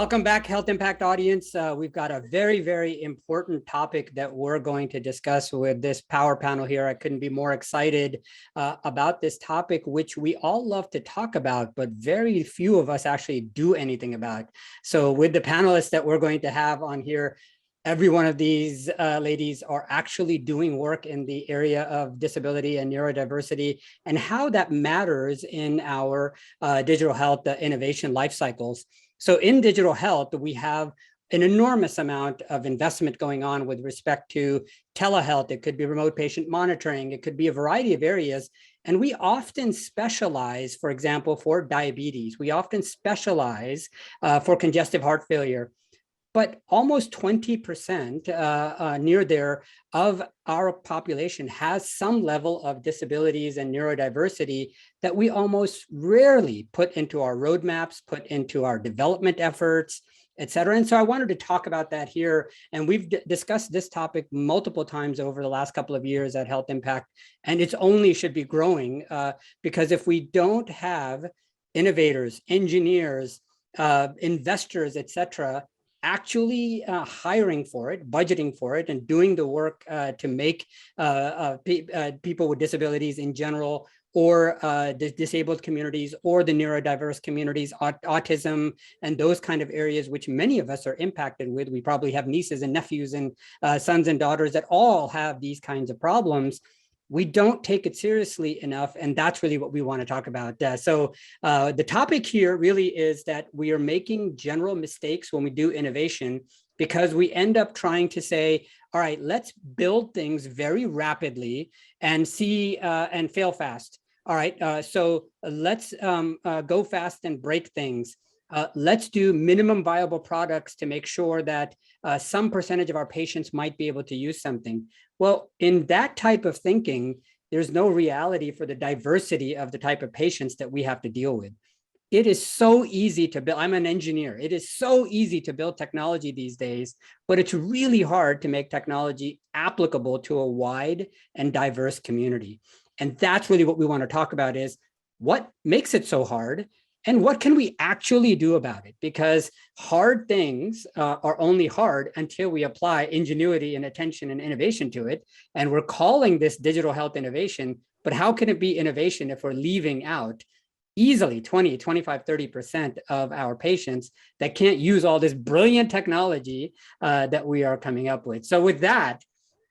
Welcome back, Health Impact audience. We've got a very, very important topic that we're going to discuss with this power panel here. I couldn't be more excited about this topic, which we all love to talk about, but very few of us actually do anything about. So with the panelists that we're going to have on here, every one of these ladies are actually doing work in the area of disability and neurodiversity and how that matters in our digital health innovation life cycles. So in digital health, we have an enormous amount of investment going on with respect to telehealth. It could be remote patient monitoring. It could be a variety of areas. And we often specialize, for example, for diabetes. We often specialize for congestive heart failure. But almost 20% near there of our population has some level of disabilities and neurodiversity that we almost rarely put into our roadmaps, put into our development efforts, et cetera. And so I wanted to talk about that here. And we've discussed this topic multiple times over the last couple of years at Health Impact, and it's only should be growing because if we don't have innovators, engineers, investors, et cetera, actually hiring for it, budgeting for it, and doing the work to make people with disabilities in general, or the disabled communities, or the neurodiverse communities, autism, and those kind of areas which many of us are impacted with. We probably have nieces and nephews and sons and daughters that all have these kinds of problems. We don't take it seriously enough, and that's really what we want to talk about. So the topic here really is that we are making general mistakes when we do innovation because we end up trying to say, all right, let's build things very rapidly and see and fail fast. All right, so let's go fast and break things. Let's do minimum viable products to make sure that some percentage of our patients might be able to use something. Well, in that type of thinking, there's no reality for the diversity of the type of patients that we have to deal with. It is so easy to build. I'm an engineer. It is so easy to build technology these days, but it's really hard to make technology applicable to a wide and diverse community. And that's really what we want to talk about is what makes it so hard and what can we actually do about it? Because hard things are only hard until we apply ingenuity and attention and innovation to it. And we're calling this digital health innovation, but how can it be innovation if we're leaving out easily 20, 25, 30% of our patients that can't use all this brilliant technology that we are coming up with? So with that,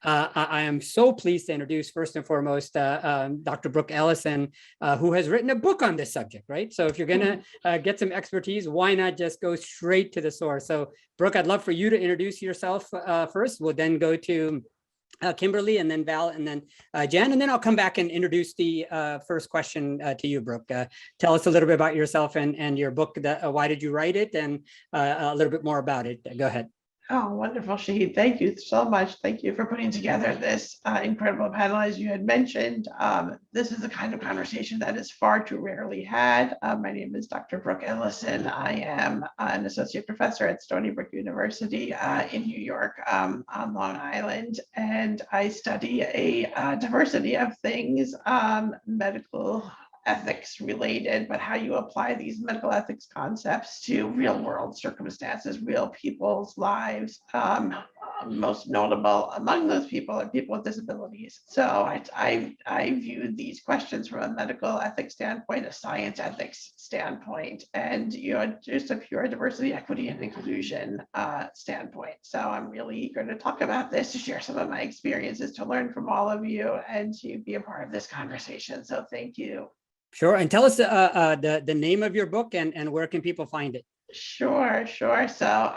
I am so pleased to introduce, first and foremost, Dr. Brooke Ellison, who has written a book on this subject, right? So if you're going to get some expertise, why not just go straight to the source? So Brooke, I'd love for you to introduce yourself first. We'll then go to Kimberly, and then Val, and then Jen, and then I'll come back and introduce the first question to you, Brooke. Tell us a little bit about yourself and your book. Why did you write it, and a little bit more about it. Go ahead. Oh, wonderful, Shahid. Thank you so much. Thank you for putting together this incredible panel. As you had mentioned, this is the kind of conversation that is far too rarely had. My name is Dr. Brooke Ellison. I am an associate professor at Stony Brook University in New York on Long Island, and I study a diversity of things, medical ethics related, but how you apply these medical ethics concepts to real world circumstances, real people's lives. Most notable among those people are people with disabilities. So I view these questions from a medical ethics standpoint, a science ethics standpoint, and just a pure diversity, equity, and inclusion standpoint. So I'm really eager to talk about this, to share some of my experiences, to learn from all of you, and to be a part of this conversation. So thank you. Sure. And tell us the name of your book and where can people find it? Sure. So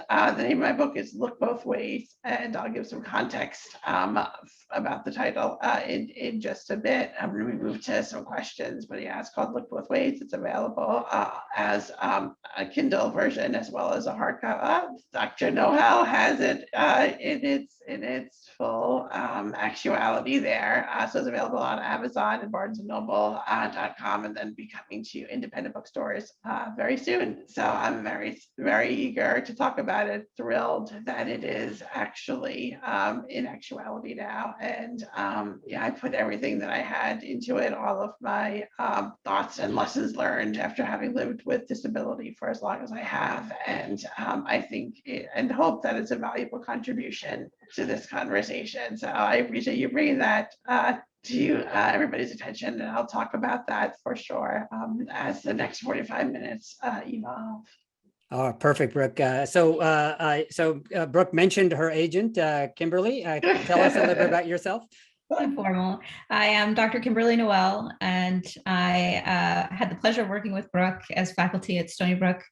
the name of my book is Look Both Ways, and I'll give some context about the title in just a bit. I'm going to move to some questions, but yeah, it's called Look Both Ways. It's available as a Kindle version as well as a hardcover. Dr. Noel has it in its full actuality there. So it's available on Amazon and BarnesandNoble.com, and then be coming to independent bookstores very soon. So I'm very, very eager to talk about it, thrilled that it is actually in actuality now. And yeah, I put everything that I had into it, all of my thoughts and lessons learned after having lived with disability for as long as I have. And I think and hope that it's a valuable contribution to this conversation. So I appreciate you bringing that to everybody's attention, and I'll talk about that for sure as the next 45 minutes evolve. Oh, perfect, Brooke. So Brooke mentioned her agent, Kimberly. Tell us a little bit about yourself. Informal. I am Dr. Kimberly Noel, and I had the pleasure of working with Brooke as faculty at Stony Brook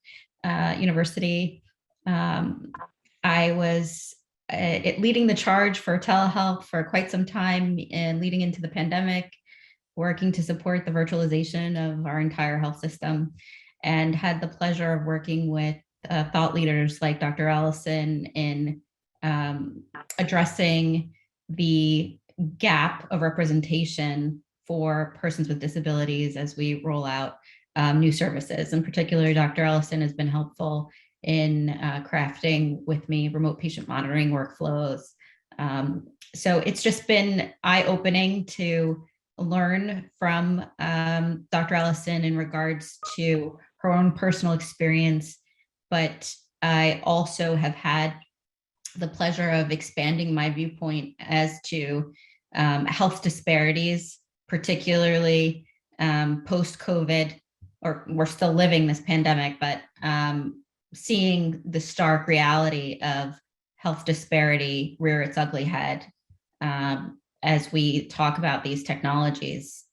University. I was leading the charge for telehealth for quite some time and leading into the pandemic, working to support the virtualization of our entire health system, and had the pleasure of working with thought leaders like Dr. Allison in addressing the gap of representation for persons with disabilities as we roll out new services. In particular, Dr. Allison has been helpful in crafting with me remote patient monitoring workflows. So it's just been eye-opening to learn from Dr. Allison in regards to her own personal experience, but I also have had the pleasure of expanding my viewpoint as to health disparities, particularly post-COVID, or we're still living this pandemic, but seeing the stark reality of health disparity rear its ugly head as we talk about these technologies.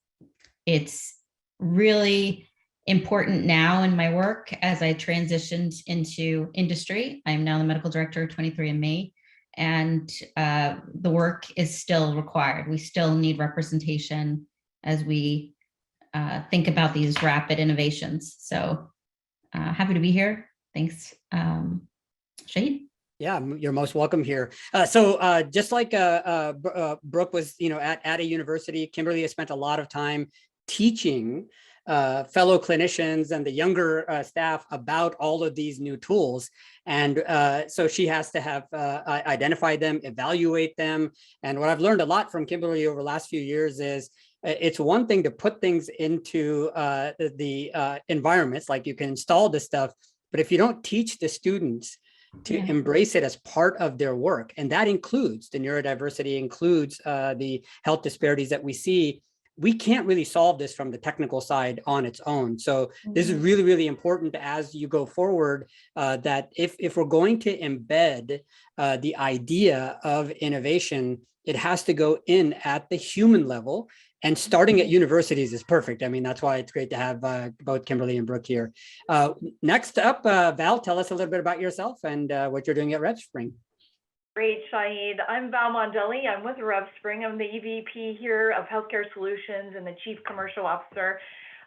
It's really important now in my work as I transitioned into industry. I'm now the medical director of 23andMe, and the work is still required. We still need representation as we think about these rapid innovations. So happy to be here. Thanks, Shahid. Yeah, you're most welcome here. So just like Brooke was, at a university, Kimberly has spent a lot of time teaching fellow clinicians and the younger staff about all of these new tools. And so she has to have identify them, evaluate them. And what I've learned a lot from Kimberly over the last few years is it's one thing to put things into the environments, like you can install this stuff, but if you don't teach the students to embrace it as part of their work, and that includes the neurodiversity, includes the health disparities that we see, we can't really solve this from the technical side on its own. So this is really, really important as you go forward, that if we're going to embed the idea of innovation, it has to go in at the human level, and starting at universities is perfect. I mean, that's why it's great to have both Kimberly and Brooke here. Next up, Val, tell us a little bit about yourself and what you're doing at RevSpring. Great, Shahid. I'm Val Mondelli. I'm with RevSpring. I'm the EVP here of Healthcare Solutions and the Chief Commercial Officer.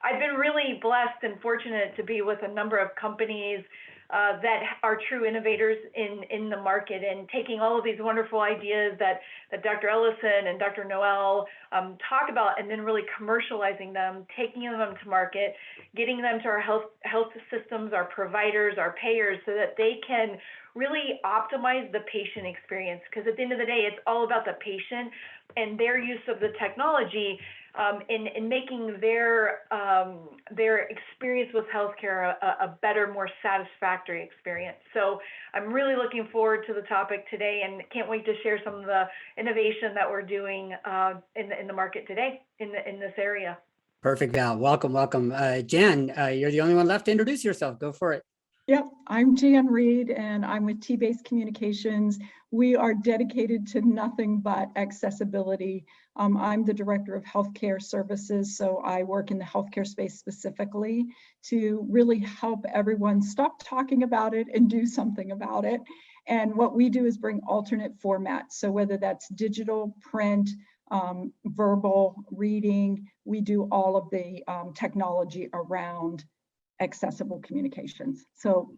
I've been really blessed and fortunate to be with a number of companies that are true innovators in the market, and taking all of these wonderful ideas that Dr. Ellison and Dr. Noel talk about, and then really commercializing them, taking them to market, getting them to our health systems, our providers, our payers, so that they can really optimize the patient experience. Because at the end of the day, it's all about the patient and their use of the technology in making their experience with healthcare a better, more satisfactory experience. So I'm really looking forward to the topic today, and can't wait to share some of the innovation that we're doing in the market today in this area. Perfect, Val. Welcome, welcome. Jan, you're the only one left to introduce yourself. Go for it. Yep, I'm Jan Reed, and I'm with T-Based Communications. We are dedicated to nothing but accessibility. I'm the Director of Healthcare Services, so I work in the healthcare space specifically to really help everyone stop talking about it and do something about it. And what we do is bring alternate formats. So whether that's digital, print, verbal, reading, we do all of the technology around accessible communications. So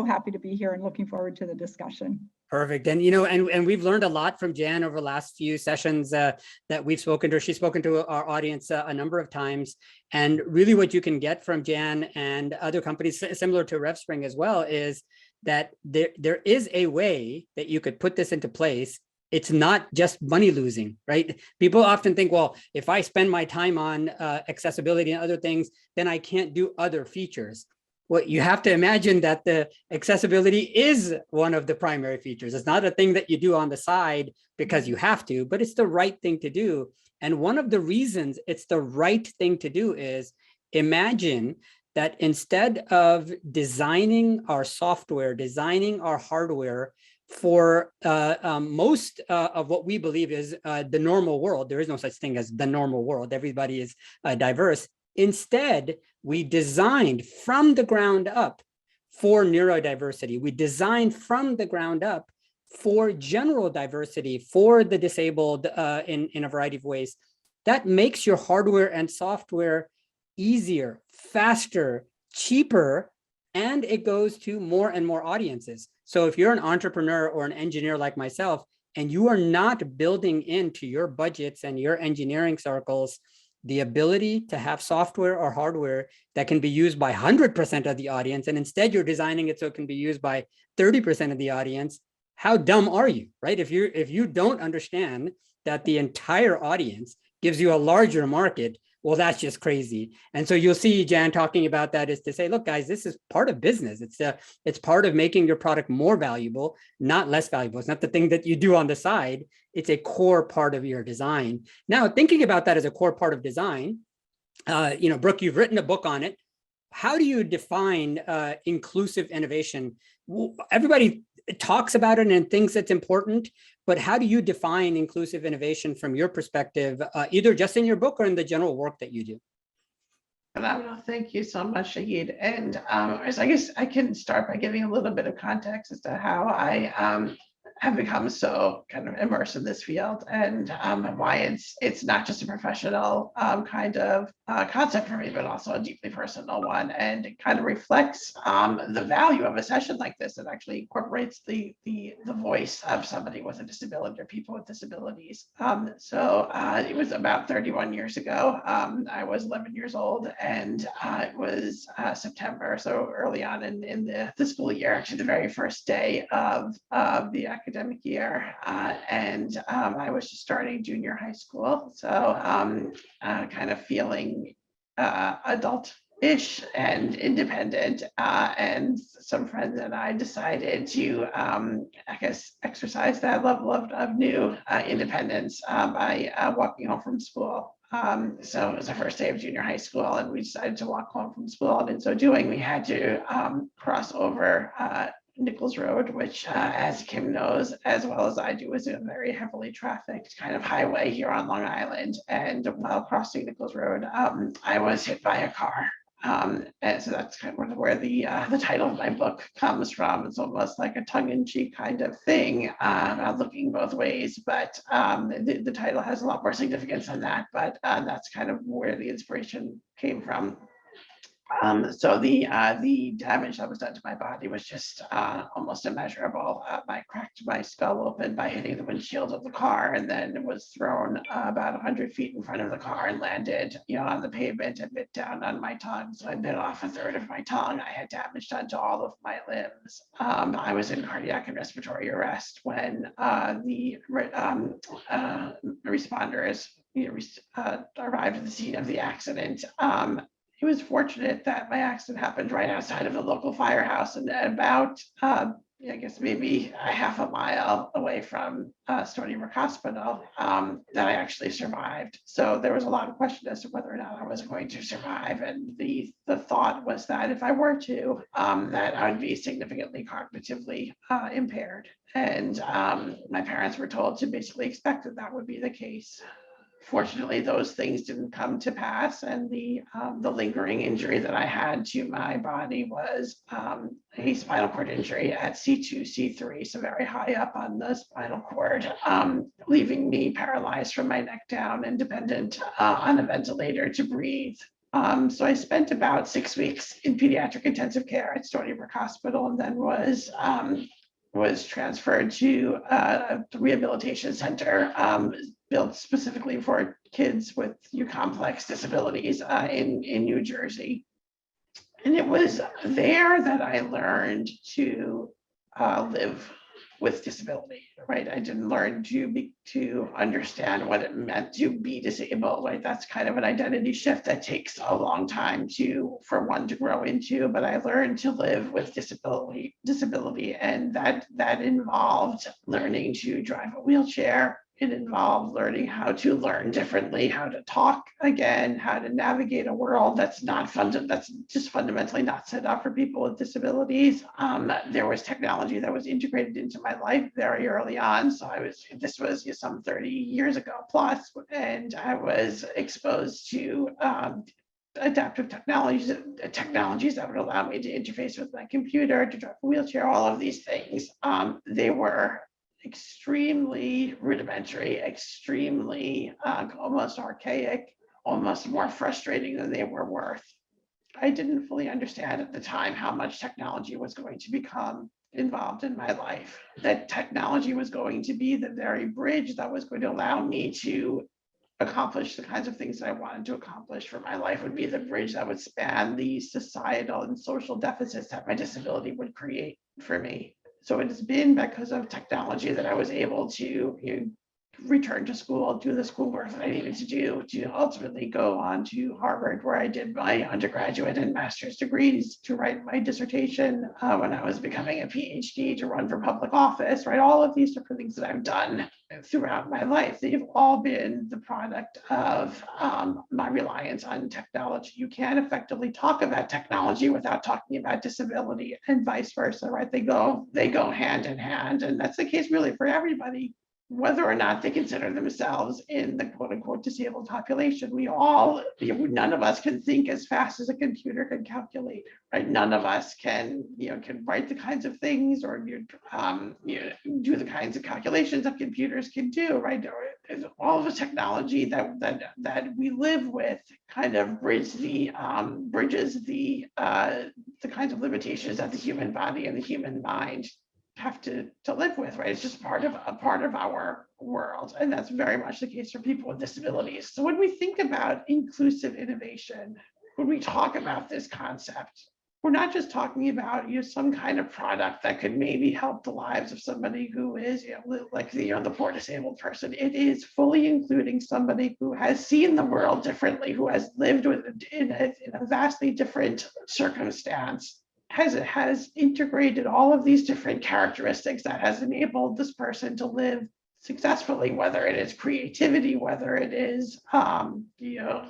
happy to be here and looking forward to the discussion. Perfect. And, and we've learned a lot from Jan over the last few sessions that we've spoken to her. She's spoken to our audience a number of times. And really what you can get from Jan and other companies similar to RevSpring as well is that there is a way that you could put this into place. It's not just money losing, right? People often think, well, if I spend my time on accessibility and other things, then I can't do other features. Well, you have to imagine that the accessibility is one of the primary features. It's not a thing that you do on the side because you have to, but it's the right thing to do. And one of the reasons it's the right thing to do is imagine that instead of designing our software, designing our hardware for most of what we believe is the normal world, there is no such thing as the normal world. Everybody is diverse. Instead, we designed from the ground up for neurodiversity. We designed from the ground up for general diversity, for the disabled in a variety of ways. That makes your hardware and software easier, faster, cheaper, and it goes to more and more audiences. So if you're an entrepreneur or an engineer like myself, and you are not building into your budgets and your engineering circles the ability to have software or hardware that can be used by 100% of the audience, and instead you're designing it so it can be used by 30% of the audience, how dumb are you, right? If you don't understand that the entire audience gives you a larger market, well, that's just crazy. And so you'll see Jan talking about that is to say, look, guys, this is part of business. It's part of making your product more valuable, not less valuable. It's not the thing that you do on the side. It's a core part of your design. Now, thinking about that as a core part of design, Brooke, you've written a book on it. How do you define inclusive innovation? Everybody talks about it and thinks it's important, but how do you define inclusive innovation from your perspective, either just in your book or in the general work that you do? Phenomenal. Thank you so much, Shahid. And I guess I can start by giving a little bit of context as to how I have become so kind of immersed in this field and why it's not just a professional kind of concept for me, but also a deeply personal one. And it kind of reflects the value of a session like this that actually incorporates the voice of somebody with a disability or people with disabilities. So it was about 31 years ago. I was 11 years old, and it was September, so early on in the school year, actually the very first day of the academic year, and I was just starting junior high school, so kind of feeling adult-ish and independent, and some friends and I decided to, I guess, exercise that level of new independence by walking home from school. So it was the first day of junior high school, and we decided to walk home from school, and in so doing, we had to cross over Nichols Road, which, as Kim knows, as well as I do, is a very heavily trafficked kind of highway here on Long Island. And while crossing Nichols Road, I was hit by a car. And so that's kind of where the title of my book comes from. It's almost like a tongue-in-cheek kind of thing, looking both ways, but the title has a lot more significance than that, but that's kind of where the inspiration came from. So the damage that was done to my body was just almost immeasurable. I cracked my skull open by hitting the windshield of the car, and then was thrown about 100 feet in front of the car and landed, on the pavement and bit down on my tongue. So I bit off a third of my tongue. I had damage done to all of my limbs. I was in cardiac and respiratory arrest when the responders arrived at the scene of the accident. It was fortunate that my accident happened right outside of the local firehouse and about, I guess maybe a half a mile away from Stony Brook Hospital, that I actually survived. So there was a lot of question as to whether or not I was going to survive. And the thought was that if I were to, that I would be significantly cognitively impaired. And my parents were told to basically expect that would be the case. Fortunately, those things didn't come to pass, and the lingering injury that I had to my body was a spinal cord injury at C2, C3, so very high up on the spinal cord, leaving me paralyzed from my neck down and dependent on a ventilator to breathe. So I spent about 6 weeks in pediatric intensive care at Stony Brook Hospital, and then was was transferred to a rehabilitation center built specifically for kids with complex disabilities in New Jersey. And it was there that I learned to live with disability, right? I didn't learn to understand what it meant to be disabled, right? That's kind of an identity shift that takes a long time for one to grow into, but I learned to live with disability, and that involved learning to drive a wheelchair. It involved learning how to learn differently, how to talk again, how to navigate a world that's just fundamentally not set up for people with disabilities. There was technology that was integrated into my life very early on. So this was some 30 years ago plus, and I was exposed to adaptive technologies that would allow me to interface with my computer, to drive a wheelchair, all of these things. They were extremely rudimentary, extremely almost archaic, almost more frustrating than they were worth. I didn't fully understand at the time how much technology was going to become involved in my life. That technology was going to be the very bridge that was going to allow me to accomplish the kinds of things that I wanted to accomplish for my life, would be the bridge that would span the societal and social deficits that my disability would create for me. So it has been because of technology that I was able to return to school, do the schoolwork that I needed to do to ultimately go on to Harvard, where I did my undergraduate and master's degrees, to write my dissertation when I was becoming a PhD, to run for public office, right? All of these different things that I've done throughout my life, they've all been the product of my reliance on technology. You can't effectively talk about technology without talking about disability, and vice versa, right? They go hand in hand, and that's the case really for everybody, whether or not they consider themselves in the quote unquote disabled population. None of us can think as fast as a computer can calculate, right? None of us can write the kinds of things or do the kinds of calculations that computers can do, right? All of the technology that we live with kind of bridges the kinds of limitations that the human body and the human mind have to live with, right? It's just part of our world, and that's very much the case for people with disabilities. So when we think about inclusive innovation, when we talk about this concept, we're not just talking about some kind of product that could maybe help the lives of somebody who is the poor disabled person. It is fully including somebody who has seen the world differently, who has lived in a vastly different circumstance, has integrated all of these different characteristics that has enabled this person to live successfully, whether it is creativity, whether it is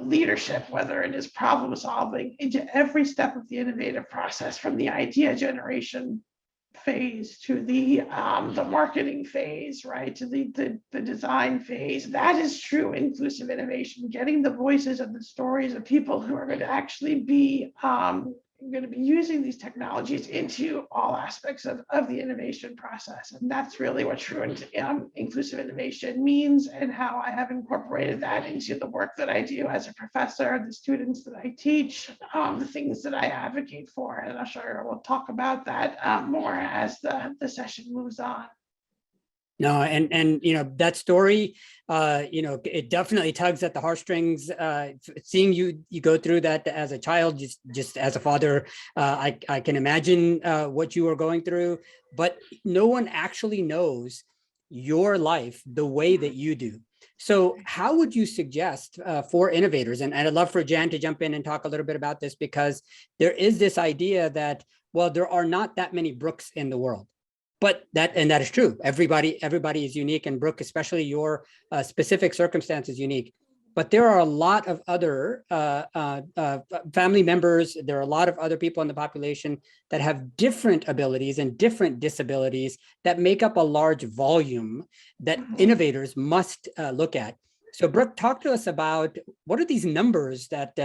leadership, whether it is problem solving, into every step of the innovative process, from the idea generation phase to the marketing phase, right, to the design phase. That is true inclusive innovation, getting the voices and the stories of people who are going to actually be using these technologies into all aspects of the innovation process. And that's really what true inclusive innovation means, and how I have incorporated that into the work that I do as a professor, the students that I teach, the things that I advocate for. And I'm sure we'll talk about that more as the session moves on. No, and that story, it definitely tugs at the heartstrings. Seeing you go through that as a child, just as a father, I can imagine what you were going through. But no one actually knows your life the way that you do. So how would you suggest for innovators, and I'd love for Jan to jump in and talk a little bit about this, because there is this idea that, well, there are not that many Brooks in the world. But that is true. Everybody is unique, and Brooke, especially your specific circumstance, is unique. But there are a lot of other family members. There are a lot of other people in the population that have different abilities and different disabilities that make up a large volume that innovators must look at. So Brooke, talk to us about what are these numbers that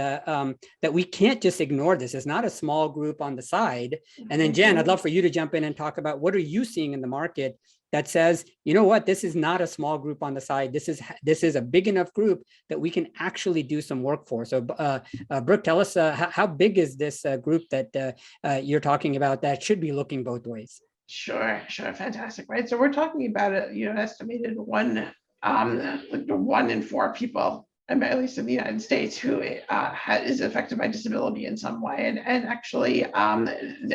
we can't just ignore. This is not a small group on the side. And then Jen, I'd love for you to jump in and talk about what are you seeing in the market that says, you know what, this is not a small group on the side. This is a big enough group that we can actually do some work for. So Brooke, tell us how big is this group that you're talking about that should be looking both ways? Sure, fantastic, right? So we're talking about an estimated one in 4 people, at least in the United States, who is affected by disability in some way, and actually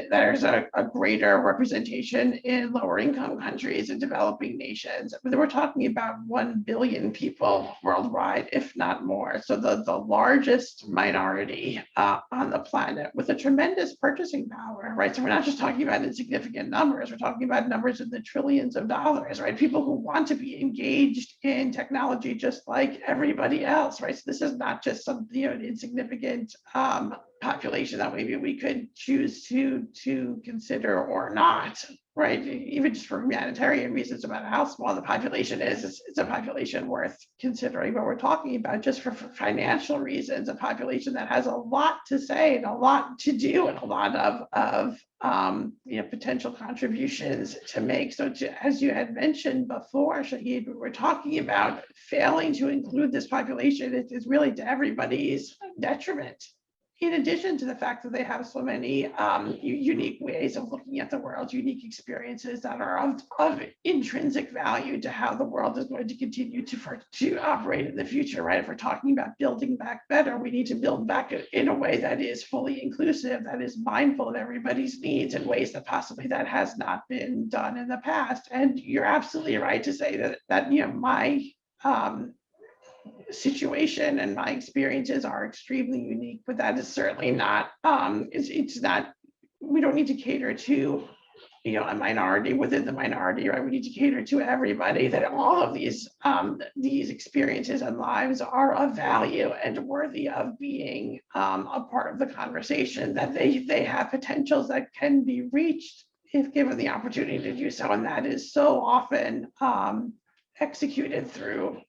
there's a greater representation in lower income countries and developing nations. But we're talking about 1 billion people worldwide, if not more. So the largest minority on the planet with a tremendous purchasing power, right? So we're not just talking about insignificant numbers, we're talking about numbers in the trillions of dollars, right? People who want to be engaged in technology just like everybody else, right? So this is not just some an insignificant population that maybe we could choose to consider or not, right? Even just for humanitarian reasons about how small the population is, it's a population worth considering. But we're talking about just for financial reasons, a population that has a lot to say and a lot to do and a lot of potential contributions to make. So as you had mentioned before, Shahid, we're talking about failing to include this population. It is really to everybody's detriment. In addition to the fact that they have so many unique ways of looking at the world, unique experiences that are of intrinsic value to how the world is going to continue to operate in the future, right? If we're talking about building back better, we need to build back in a way that is fully inclusive, that is mindful of everybody's needs in ways that possibly that has not been done in the past. And you're absolutely right to say that my situation and my experiences are extremely unique, but that is certainly not it's not, we don't need to cater to a minority within the minority, right? We need to cater to everybody, that all of these experiences and lives are of value and worthy of being a part of the conversation, that they have potentials that can be reached if given the opportunity to do so. And that is so often executed through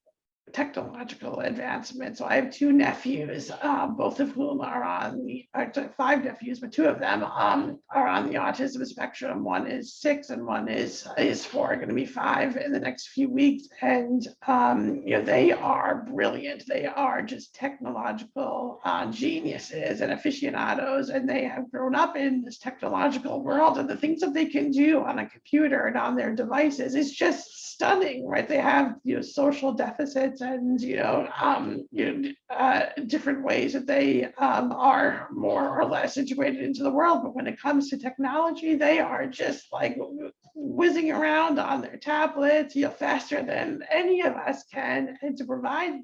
technological advancement. So I have 2 nephews, both of whom are on the, actually 5 nephews, but 2 of them are on the autism spectrum. One is 6 and one is 4, going to be 5 in the next few weeks. And they are brilliant. They are just technological geniuses and aficionados, and they have grown up in this technological world, and the things that they can do on a computer and on their devices is just stunning, right? They have social deficits and different ways that they are more or less integrated into the world, but when it comes to technology, they are just like whizzing around on their tablets faster than any of us can. And to provide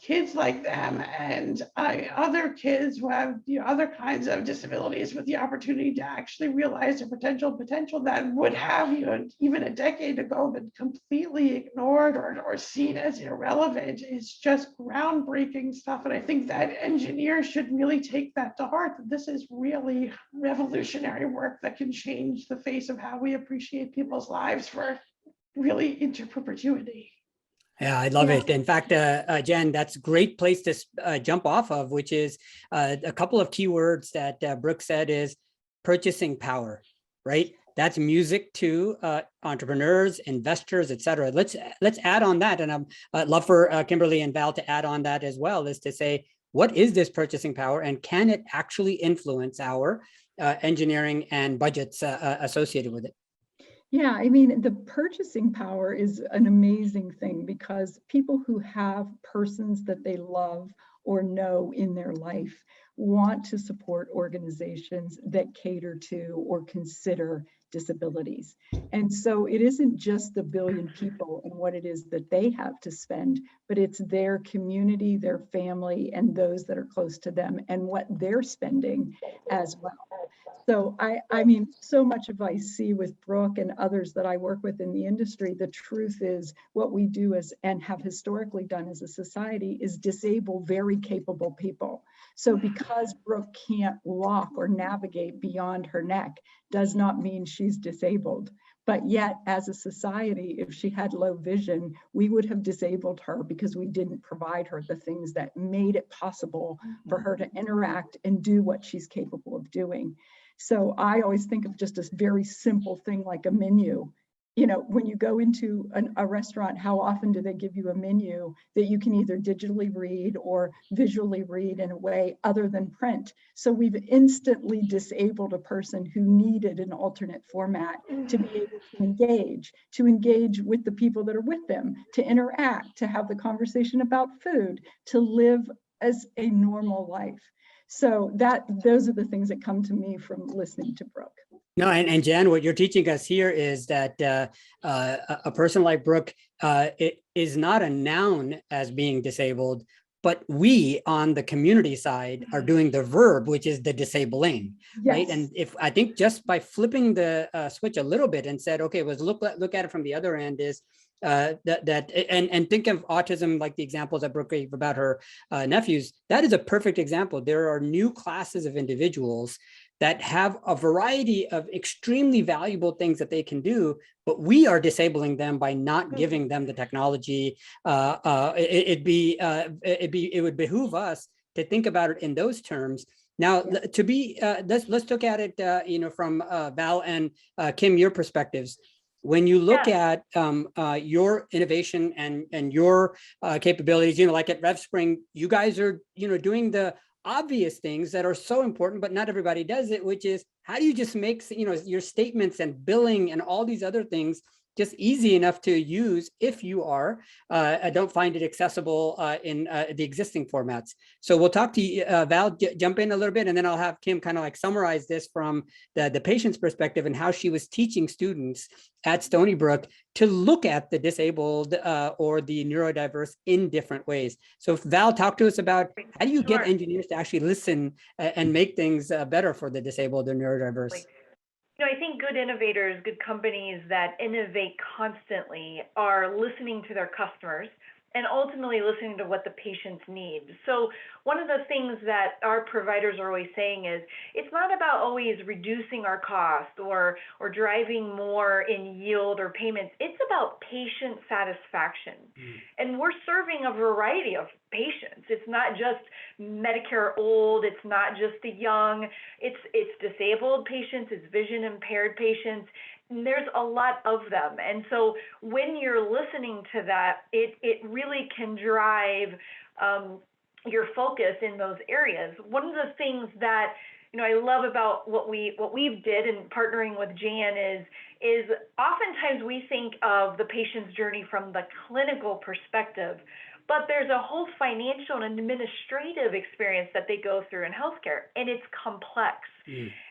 kids like them and other kids who have other kinds of disabilities with the opportunity to actually realize their potential that would have even a decade ago been completely ignored or seen as irrelevant is just groundbreaking stuff. And I think that engineers should really take that to heart, that this is really revolutionary work that can change the face of how we appreciate people's lives for really into perpetuity. Yeah, I love it. In fact, Jen, that's a great place to jump off of, which is a couple of keywords that Brooke said is purchasing power, right? That's music to entrepreneurs, investors, et cetera. Let's add on that. And I'd love for Kimberly and Val to add on that as well, is to say, what is this purchasing power and can it actually influence our engineering and budgets associated with it? Yeah, I mean, the purchasing power is an amazing thing because people who have persons that they love or know in their life want to support organizations that cater to or consider disabilities. And so it isn't just the billion people and what it is that they have to spend, but it's their community, their family, and those that are close to them and what they're spending as well. So I mean, so much of I see with Brooke and others that I work with in the industry, the truth is what we do and have historically done as a society is disable very capable people. So because Brooke can't walk or navigate beyond her neck does not mean she's disabled. But yet, as a society, if she had low vision, we would have disabled her because we didn't provide her the things that made it possible for her to interact and do what she's capable of doing. So I always think of just a very simple thing like a menu. when you go into a restaurant, how often do they give you a menu that you can either digitally read or visually read in a way other than print? So we've instantly disabled a person who needed an alternate format to be able to engage with the people that are with them, to interact, to have the conversation about food, to live as a normal life. So those are the things that come to me from listening to Brooke. No, and Jan, what you're teaching us here is that a person like Brooke it is not a noun as being disabled, but we on the community side are doing the verb, which is the disabling, right? And if I think just by flipping the switch a little bit and said, okay, look at it from the other end is and think of autism like the examples that Brooke gave about her nephews. That is a perfect example. There are new classes of individuals that have a variety of extremely valuable things that they can do, but we are disabling them by not giving them the technology. It would behoove us to think about it in those terms. Now, let's look at it, from Val and Kim, your perspectives. When you look at your innovation and your capabilities, like at RevSpring, you guys are, doing the obvious things that are so important, but not everybody does it, which is how do you just make, your statements and billing and all these other things just easy enough to use if you don't find it accessible in the existing formats. So we'll talk to you, Val, jump in a little bit, and then I'll have Kim kind of like summarize this from the patient's perspective and how she was teaching students at Stony Brook to look at the disabled or the neurodiverse in different ways. So Val, talk to us about how do you get engineers to actually listen and make things better for the disabled or neurodiverse? I think good innovators, good companies that innovate constantly are listening to their customers and ultimately listening to what the patients need. So one of the things that our providers are always saying is, it's not about always reducing our cost or driving more in yield or payments. It's about patient satisfaction. And we're serving a variety of patients. It's not just Medicare old, it's not just the young, it's disabled patients, it's vision impaired patients. And there's a lot of them. And so when you're listening to that, it really can drive your focus in those areas. One of the things that I love about what we've did in partnering with Jan is oftentimes we think of the patient's journey from the clinical perspective, but there's a whole financial and administrative experience that they go through in healthcare, and it's complex.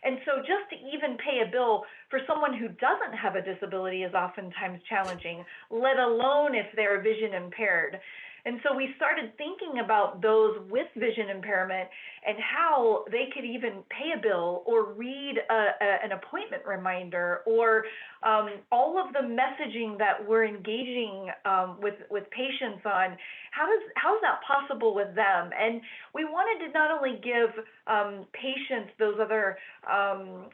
And so just to even pay a bill for someone who doesn't have a disability is oftentimes challenging, let alone if they're vision impaired. And so we started thinking about those with vision impairment and how they could even pay a bill or read an appointment reminder or all of the messaging that we're engaging with patients on. How is that possible with them? And we wanted to not only give patients those other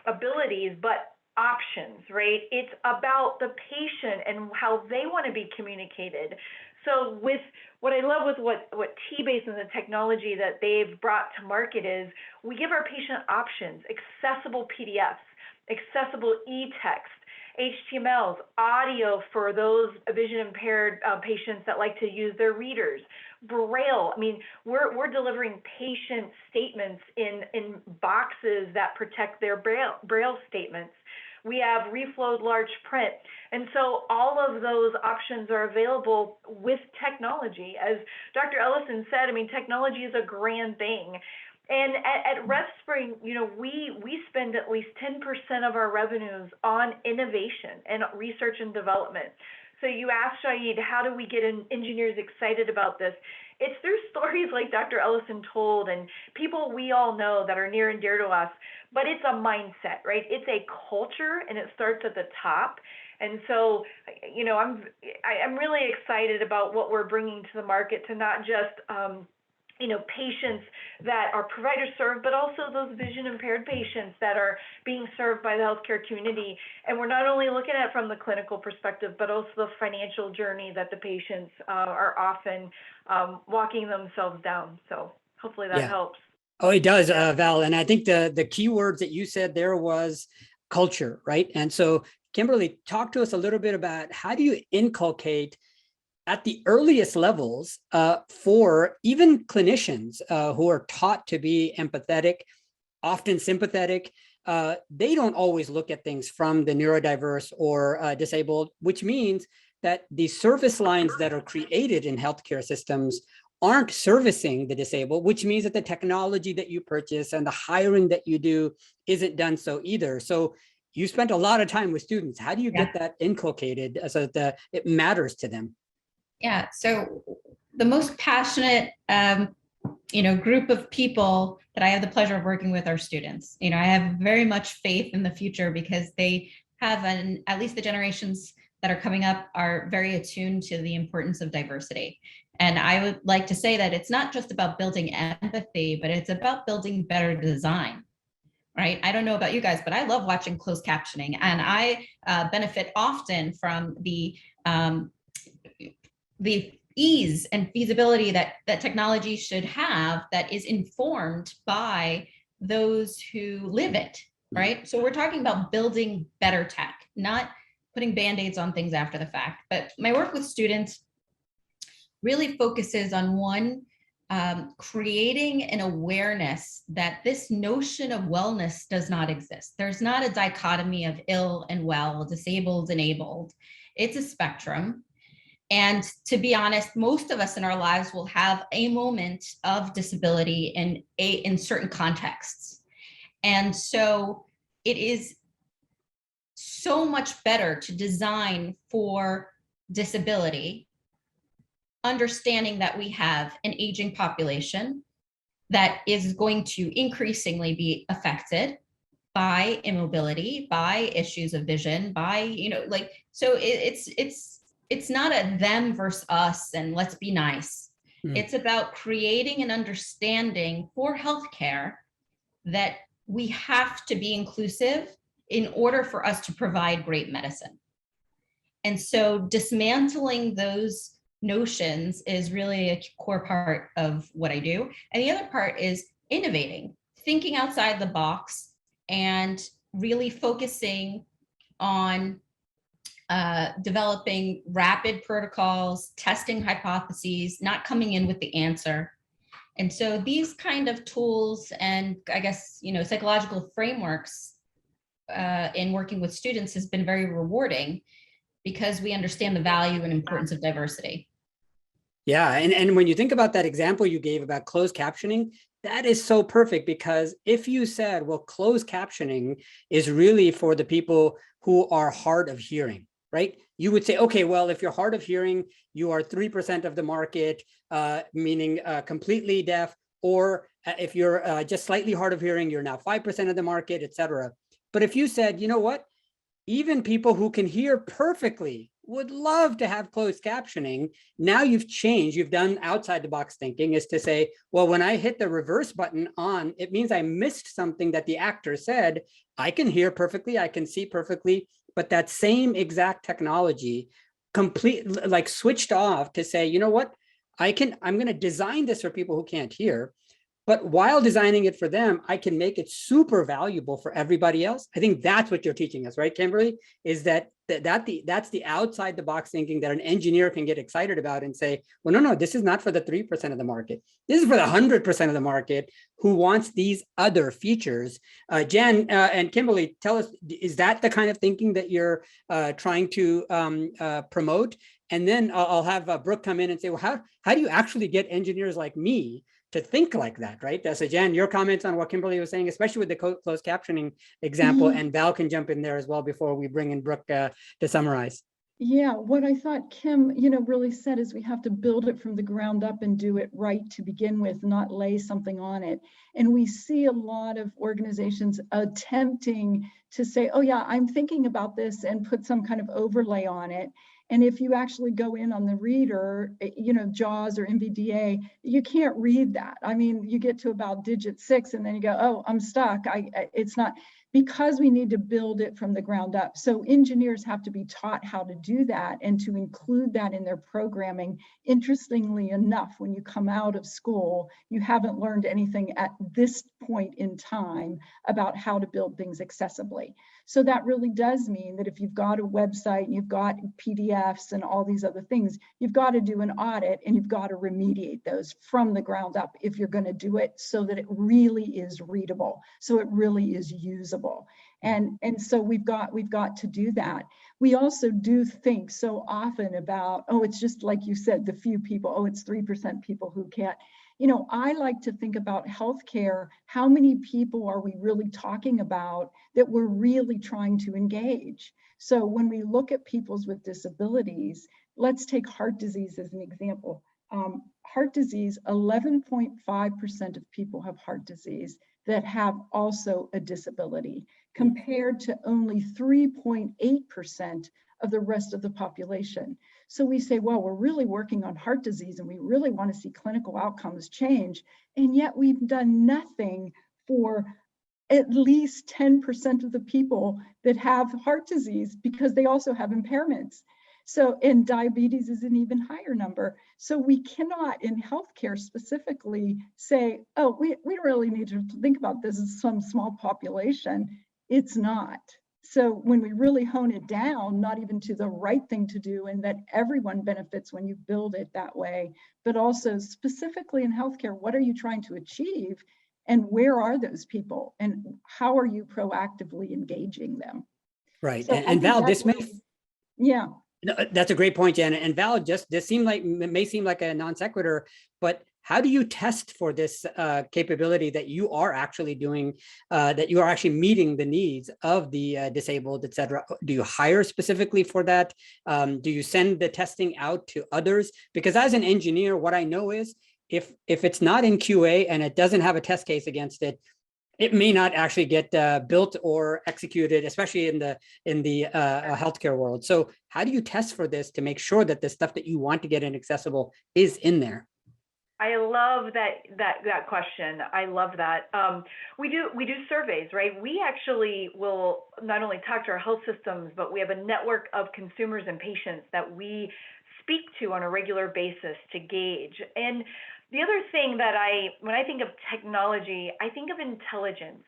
abilities, but options, right? It's about the patient and how they want to be communicated. So with what I love with what T-Base and the technology that they've brought to market is we give our patient options, accessible PDFs, accessible e-text, HTMLs, audio for those vision impaired patients that like to use their readers, Braille. I mean, we're delivering patient statements in boxes that protect their Braille statements. We have reflowed large print. And so all of those options are available with technology. As Dr. Ellison said, technology is a grand thing. And at RevSpring, we spend at least 10% of our revenues on innovation and research and development. So you asked, Shahid, how do we get engineers excited about this? It's through stories like Dr. Ellison told and people we all know that are near and dear to us, but it's a mindset, right? It's a culture and it starts at the top. And so, I'm really excited about what we're bringing to the market to not just, patients that our providers serve, but also those vision impaired patients that are being served by the healthcare community. And we're not only looking at it from the clinical perspective, but also the financial journey that the patients are often walking themselves down. So hopefully that helps. Oh, it does, Val. And I think the key words that you said there was culture, right? And so Kimberly, talk to us a little bit about how do you inculcate at the earliest levels for even clinicians who are taught to be empathetic, often sympathetic. They don't always look at things from the neurodiverse or disabled, which means that the service lines that are created in healthcare systems aren't servicing the disabled, which means that the technology that you purchase and the hiring that you do isn't done so either. So you spent a lot of time with students. How do you get that inculcated so that it matters to them? Yeah, so the most passionate group of people that I have the pleasure of working with are students. I have very much faith in the future because they have at least the generations that are coming up are very attuned to the importance of diversity. And I would like to say that it's not just about building empathy, but it's about building better design, right? I don't know about you guys, but I love watching closed captioning, and I benefit often from the ease and feasibility that technology should have that is informed by those who live it, right? So we're talking about building better tech, not putting Band-Aids on things after the fact. But my work with students really focuses on one, creating an awareness that this notion of wellness does not exist. There's not a dichotomy of ill and well, disabled and abled. It's a spectrum. And to be honest, most of us in our lives will have a moment of disability in certain contexts. And so it is so much better to design for disability, understanding that we have an aging population that is going to increasingly be affected by immobility, by issues of vision, by, so it's not a them versus us and let's be nice. It's about creating an understanding for healthcare that we have to be inclusive in order for us to provide great medicine. And so dismantling those notions is really a core part of what I do. And the other part is innovating, thinking outside the box, and really focusing on developing rapid protocols, testing hypotheses, not coming in with the answer. And so these kind of tools and I guess, psychological frameworks in working with students has been very rewarding because we understand the value and importance of diversity. Yeah, and when you think about that example you gave about closed captioning, that is so perfect, because if you said, well, closed captioning is really for the people who are hard of hearing, right? You would say, okay, well, if you're hard of hearing, you are 3% of the market, meaning completely deaf, or if you're just slightly hard of hearing, you're now 5% of the market, et cetera. But if you said, you know what, even people who can hear perfectly would love to have closed captioning. Now you've changed, you've done outside the box thinking, is to say, well, when I hit the reverse button on, it means I missed something that the actor said. I can hear perfectly, I can see perfectly, but that same exact technology switched off to say, you know what, I'm going to design this for people who can't hear. But while designing it for them, I can make it super valuable for everybody else. I think that's what you're teaching us, right, Kimberly? Is that's the outside the box thinking that an engineer can get excited about and say, well, no, this is not for the 3% of the market. This is for the 100% of the market who wants these other features. Jen and Kimberly, tell us, is that the kind of thinking that you're trying to promote? And then I'll have Brooke come in and say, well, how do you actually get engineers like me to think like that, right? So Jan, your comments on what Kimberly was saying, especially with the closed captioning example, and Val can jump in there as well before we bring in Brooke to summarize. Yeah, what I thought Kim, really said is we have to build it from the ground up and do it right to begin with, not lay something on it. And we see a lot of organizations attempting to say, oh yeah, I'm thinking about this, and put some kind of overlay on it. And if you actually go in on the reader, JAWS or NVDA, you can't read that. I mean, you get to about digit 6 and then you go, oh, I'm stuck. It's not. because we need to build it from the ground up. So engineers have to be taught how to do that and to include that in their programming. Interestingly enough, when you come out of school, you haven't learned anything at this point in time about how to build things accessibly. So that really does mean that if you've got a website and you've got PDFs and all these other things, you've got to do an audit and you've got to remediate those from the ground up if you're going to do it so that it really is readable, so it really is usable. And so we've got to do that. We also do think so often about, oh, it's just like you said, the few people, oh, it's 3% people who can't. You know, I like to think about healthcare. How many people are we really talking about that we're really trying to engage? So when we look at peoples with disabilities, let's take heart disease as an example. Heart disease, 11.5% of people have heart disease that have also a disability, compared to only 3.8% of the rest of the population. So we say, well, we're really working on heart disease and we really want to see clinical outcomes change. And yet we've done nothing for at least 10% of the people that have heart disease because they also have impairments. So, and diabetes is an even higher number. So we cannot in healthcare specifically say, oh, we really need to think about this as some small population. It's not. So when we really hone it down, not even to the right thing to do and that everyone benefits when you build it that way, but also specifically in healthcare, what are you trying to achieve? And where are those people? And how are you proactively engaging them? Right. So And Val, this may, yeah. no, that's a great point, Janet. And Val, just this may seem like a non sequitur, but how do you test for this capability that you are actually doing, that you are actually meeting the needs of the disabled, et cetera? Do you hire specifically for that? Do you send the testing out to others? Because as an engineer, what I know is if it's not in QA and it doesn't have a test case against it, it may not actually get built or executed, especially in the healthcare world. So how do you test for this to make sure that the stuff that you want to get inaccessible is in there? I love that question. I love that. We do surveys, right? We actually will not only talk to our health systems, but we have a network of consumers and patients that we speak to on a regular basis to gauge. And the other thing that when I think of technology, I think of intelligence.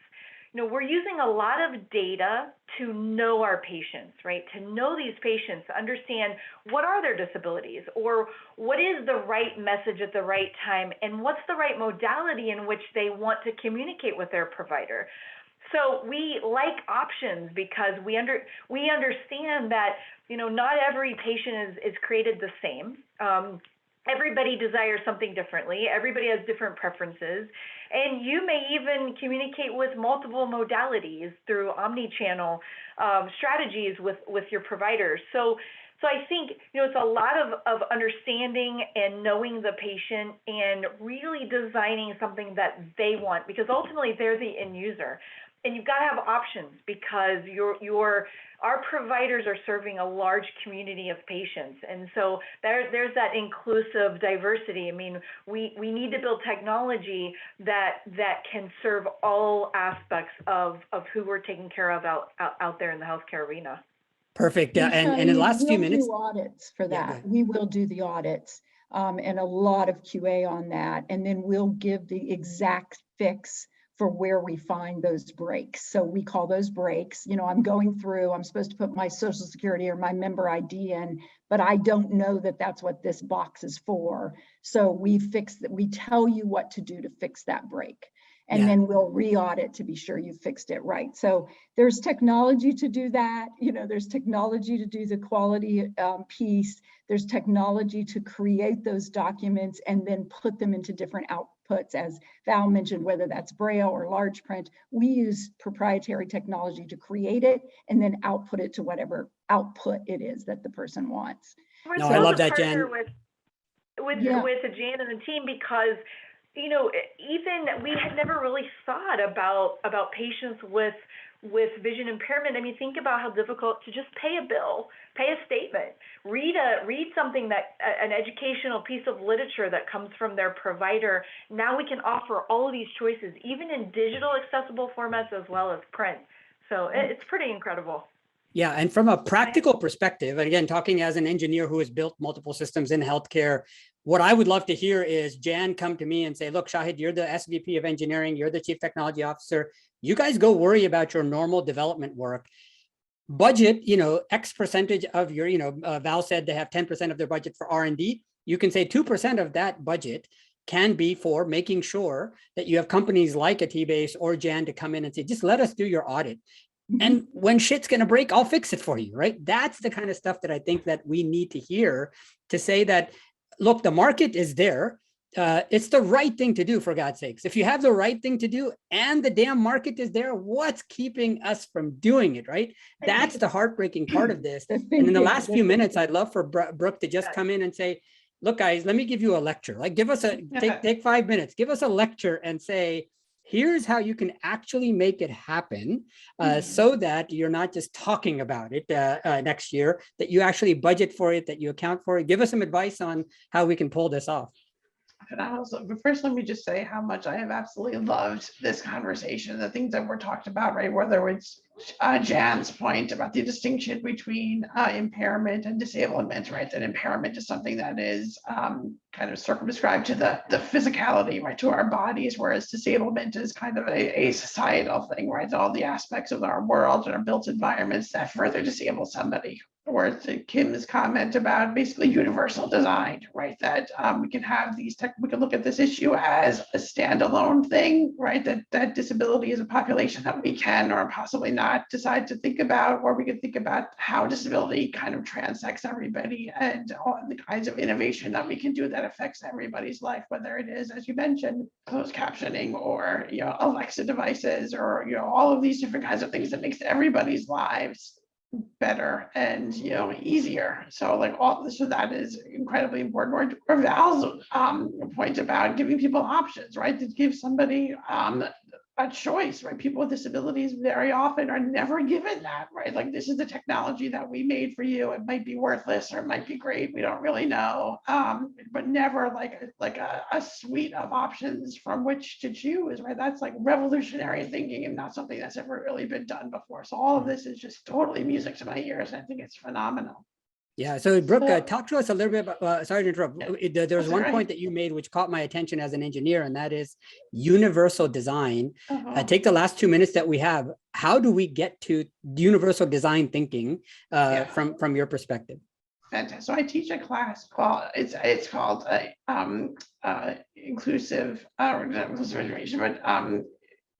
You know, we're using a lot of data to know our patients, right? To know these patients, to understand what are their disabilities or what is the right message at the right time and what's the right modality in which they want to communicate with their provider. So we like options because we understand that, you know, not every patient is created the same. Everybody desires something differently. Everybody has different preferences. And you may even communicate with multiple modalities through omni-channel strategies with your providers. So I think, you know, it's a lot of understanding and knowing the patient and really designing something that they want, because ultimately they're the end user. And you've got to have options because our providers are serving a large community of patients. And so there's that inclusive diversity. I mean, we need to build technology that can serve all aspects of who we're taking care of out there in the healthcare arena. Perfect. And in the last few minutes, we'll do audits for that. Yeah, we will do the audits and a lot of QA on that. And then we'll give the exact fix for where we find those breaks. So we call those breaks. You know, I'm going through, I'm supposed to put my social security or my member ID in, but I don't know that that's what this box is for. So we fix that. We tell you what to do to fix that break. And then we'll re-audit to be sure you fixed it right. So there's technology to do that. You know, there's technology to do the quality piece. There's technology to create those documents and then put them into different outputs, as Val mentioned, whether that's Braille or large print. We use proprietary technology to create it and then output it to whatever output it is that the person wants. No, I love that, Jen. With Jan and the team, because you know, even we had never really thought about patients with vision impairment. I mean, think about how difficult to just pay a bill, pay a statement, read something an educational piece of literature that comes from their provider. Now we can offer all of these choices, even in digital accessible formats as well as print. So it's pretty incredible. Yeah, and from a practical perspective, and again, talking as an engineer who has built multiple systems in healthcare, what I would love to hear is Jan come to me and say, look, Shahid, you're the SVP of engineering, you're the chief technology officer. You guys go worry about your normal development work. Budget, X percentage of your, Val said they have 10% of their budget for R&D. You can say 2% of that budget can be for making sure that you have companies like a T-Base or Jan to come in and say, just let us do your audit. And when shit's going to break, I'll fix it for you, right? That's the kind of stuff that I think that we need to hear to say that, look, the market is there. It's the right thing to do, for God's sakes. If you have the right thing to do and the damn market is there, what's keeping us from doing it, right? That's the heartbreaking part of this. And in the last few minutes, I'd love for Brooke to just come in and say, look, guys, let me give you a lecture. Like, give us take 5 minutes, give us a lecture and say, here's how you can actually make it happen so that you're not just talking about it next year, that you actually budget for it, that you account for it. Give us some advice on how we can pull this off. And but first, let me just say how much I have absolutely loved this conversation, the things that were talked about, right? Whether it's Jan's point about the distinction between impairment and disablement, right? That impairment is something that is kind of circumscribed to the physicality, right? To our bodies, whereas disablement is kind of a societal thing, right? All the aspects of our world and our built environments that further disable somebody. Or to Kim's comment about basically universal design, right? That we can have we can look at this issue as a standalone thing, right? That disability is a population that we can or possibly not decide to think about, or we can think about how disability kind of transects everybody and all the kinds of innovation that we can do that affects everybody's life, whether it is, as you mentioned, closed captioning or Alexa devices or all of these different kinds of things that makes everybody's lives better and easier. So so that is incredibly important. Or Val's point about giving people options, right? To give somebody a choice, right? People with disabilities very often are never given that, right? Like, this is the technology that we made for you. It might be worthless or it might be great. We don't really know, but never like a suite of options from which to choose, right? That's like revolutionary thinking and not something that's ever really been done before. So all of this is just totally music to my ears. And I think it's phenomenal. Yeah. So Brooke, talk to us a little bit about, sorry to interrupt. There was one right. point that you made, which caught my attention as an engineer, and that is universal design. Take the last 2 minutes that we have. How do we get to universal design thinking from your perspective? Fantastic. So I teach a class called, it's called inclusive innovation, but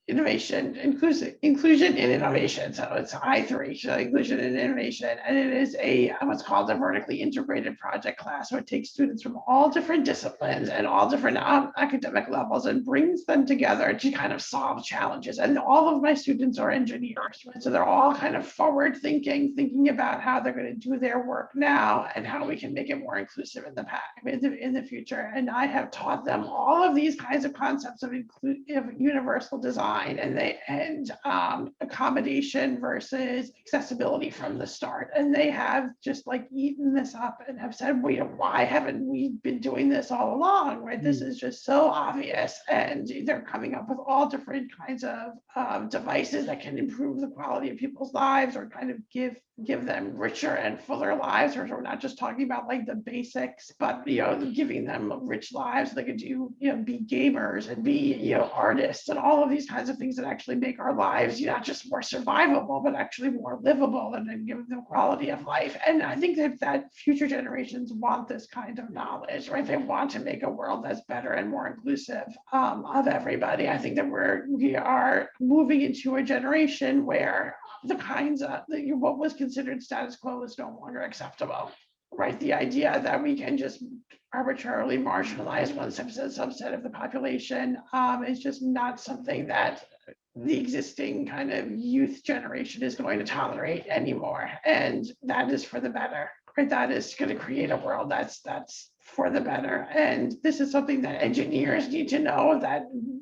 inclusion and innovation. So it's I3, so inclusion and innovation, and it is what's called a vertically integrated project class. So it takes students from all different disciplines and all different academic levels and brings them together to kind of solve challenges. And all of my students are engineers, right? So they're all kind of forward thinking about how they're going to do their work now and how we can make it more inclusive in the future. And I have taught them all of these kinds of concepts of universal design and accommodation versus accessibility from the start. And they have just eaten this up and have said, why haven't we been doing this all along, right? This is just so obvious. And they're coming up with all different kinds of devices that can improve the quality of people's lives or kind of give them richer and fuller lives. Or we're not just talking about the basics, but giving them rich lives so they can be gamers and be artists and all of these kinds of things that actually make our lives not just more survivable, but actually more livable and then give them quality of life. And I think that future generations want this kind of knowledge, right? They want to make a world that's better and more inclusive of everybody. I think that we are moving into a generation where the kinds of what was considered status quo is no longer acceptable, right? The idea that we can just arbitrarily marginalize one subset of the population is just not something that the existing kind of youth generation is going to tolerate anymore. And that is for the better, right? That is going to create a world that's for the better. And this is something that engineers need to know,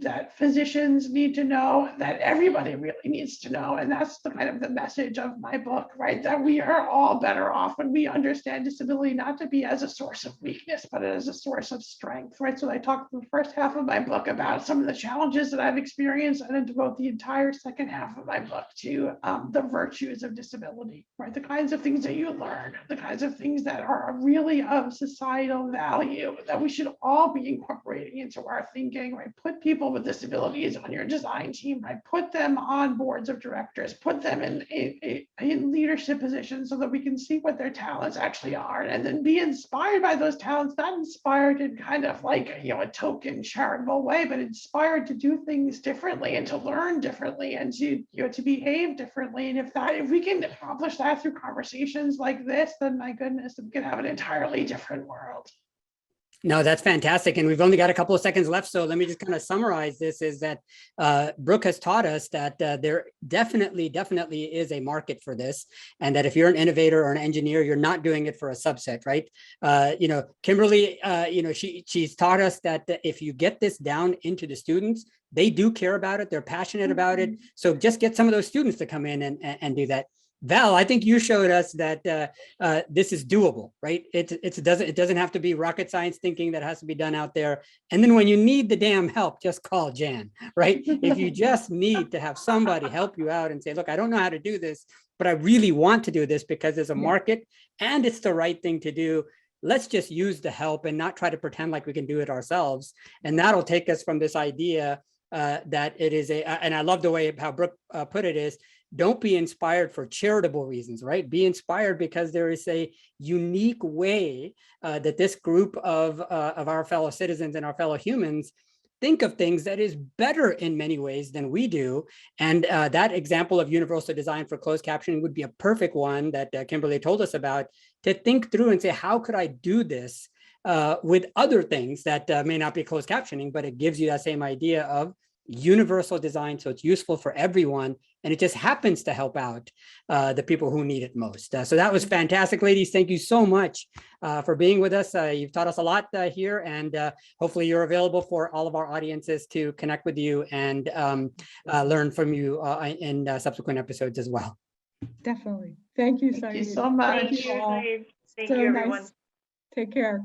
that physicians need to know, that everybody really needs to know. And that's the kind of the message of my book, right? That we are all better off when we understand disability not to be as a source of weakness, but as a source of strength, right? So I talked in the first half of my book about some of the challenges that I've experienced, and then devote the entire second half of my book to the virtues of disability, right? The kinds of things that you learn, the kinds of things that are really of societal value that we should all be incorporating into our thinking, right? Put people with disabilities on your design team, right? Put them on boards of directors, put them in leadership positions so that we can see what their talents actually are, and then be inspired by those talents, not inspired in kind of like, you know, a token charitable way, but inspired to do things differently and to learn differently and to, you know, to behave differently. And if we can accomplish that through conversations like this, then my goodness, we can have an entirely different world. No, that's fantastic. And we've only got a couple of seconds left. So let me just kind of summarize this, is that Brooke has taught us that there definitely is a market for this. And that if you're an innovator or an engineer, you're not doing it for a subset, right? You know, Kimberly, you know, she's taught us that if you get this down into the students, they do care about it. They're passionate about it. So just get some of those students to come in and do that. Val, I think you showed us that this is doable, right? It doesn't have to be rocket science thinking that has to be done out there. And then when you need the damn help, just call Jan, right? If you just need to have somebody help you out and say, look, I don't know how to do this, but I really want to do this because there's a market and it's the right thing to do. Let's just use the help and not try to pretend like we can do it ourselves. And that'll take us from this idea that it is and I love the way how Brooke put it is, don't be inspired for charitable reasons, right? Be inspired because there is a unique way that this group of our fellow citizens and our fellow humans think of things that is better in many ways than we do. And that example of universal design for closed captioning would be a perfect one that Kimberly told us about, to think through and say, how could I do this with other things that may not be closed captioning, but it gives you that same idea of universal design, so it's useful for everyone, and it just happens to help out the people who need it most. So that was fantastic, ladies. Thank you so much for being with us. You've taught us a lot here, and hopefully you're available for all of our audiences to connect with you and learn from you in subsequent episodes as well. Definitely. Thank you, Saeed. Thank you so much. Thank you, all. Saeed. Thank So you, everyone. nice. Take care.